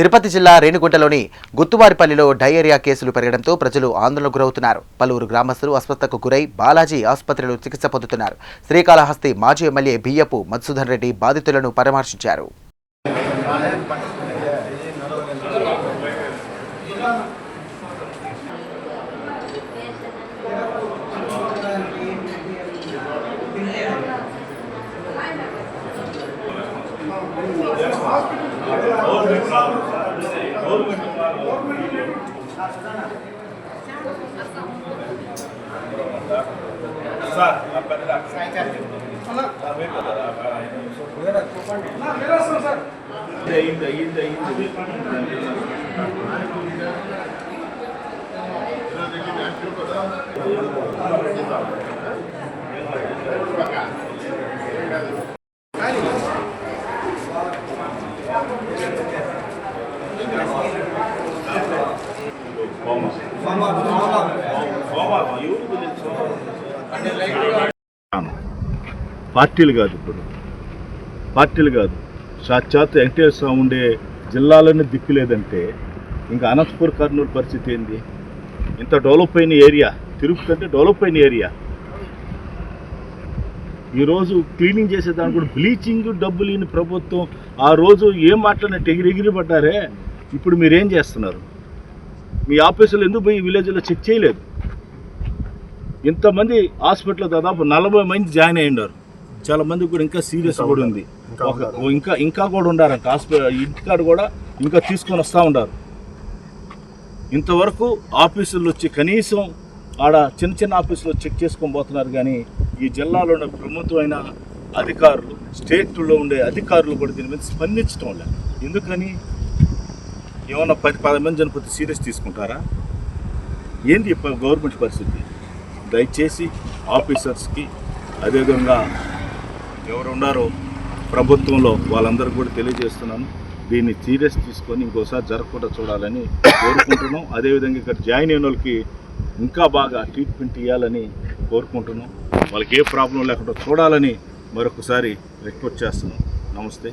తిరుపతి జిల్లా రేణిగుంటలోని గుత్తువారిపల్లిలో డయేరియా కేసులు పెరగడంతో ప్రజలు ఆందోళనకు గురవుతున్నారు. పలువురు గ్రామస్తులు అస్వస్థతకు గురై బాలాజీ ఆసుపత్రిలో చికిత్స పొందుతున్నారు. శ్రీకాళహస్తి మాజీ ఎమ్మెల్యే బియ్యపు మధుసూదన్ రెడ్డి బాధితులను పరామర్శించారు. పార్టీలు కాదు, ఇప్పుడు పార్టీలు కాదు, సాక్షాత్ వెంకటేశ్వర స్వామి ఉండే జిల్లాలోనే దిక్కులేదంటే ఇంకా అనంతపూర్ కర్నూలు పరిస్థితి ఏంది? ఇంత డెవలప్ అయిన ఏరియా తిరుపతి అంటే డెవలప్ అయిన ఏరియా. ఈరోజు క్లీనింగ్ చేసేదానికి కూడా బ్లీచింగ్ డబ్బులు లేని ప్రభుత్వం. ఆ రోజు ఏం మాట్లాడినట్టు ఎగిరి పడ్డారే. ఇప్పుడు మీరేం చేస్తున్నారు? మీ ఆఫీసులో ఎందుకు పోయి విలేజ్లో చెక్ చేయలేదు? ఇంతమంది హాస్పిటల్లో దాదాపు 40 మంది జాయిన్ అయ్యి ఉన్నారు. చాలా మంది కూడా ఇంకా సీరియస్ కూడా ఉంది. ఇంకా కూడా ఉండారంట హాస్పిటల్. ఇంటికాడ కూడా ఇంకా తీసుకొని వస్తూ ఉండారు. ఇంతవరకు ఆఫీసుల్లో వచ్చి కనీసం ఆడ చిన్న ఆఫీసులో చెక్ చేసుకొని పోతున్నారు. కానీ ఈ జిల్లాలో ఉన్న ప్రముఖమైన అధికారులు, స్టేట్లో ఉండే అధికారులు కూడా దీని మీద స్పందించడం లేదు. ఎందుకని? ఏమన్నా 10 మంది చనిపోతే సీరియస్ తీసుకుంటారా? ఏంటి గవర్నమెంట్ పరిస్థితి? దయచేసి ఆఫీసర్స్కి, అదేవిధంగా ఎవరు ఉన్నారో ప్రభుత్వంలో వాళ్ళందరూ కూడా తెలియజేస్తున్నాను, దీన్ని సీరియస్ తీసుకొని ఇంకోసారి జరగకుండా చూడాలని కోరుకుంటున్నాం. అదేవిధంగా ఇక్కడ జాయిన్ అయిన వాళ్ళకి ఇంకా బాగా ట్రీట్మెంట్ ఇవ్వాలని కోరుకుంటున్నాం. వాళ్ళకి ఏ ప్రాబ్లం లేకుండా చూడాలని మరొకసారి రిక్వెస్ట్ చేస్తున్నాం. నమస్తే.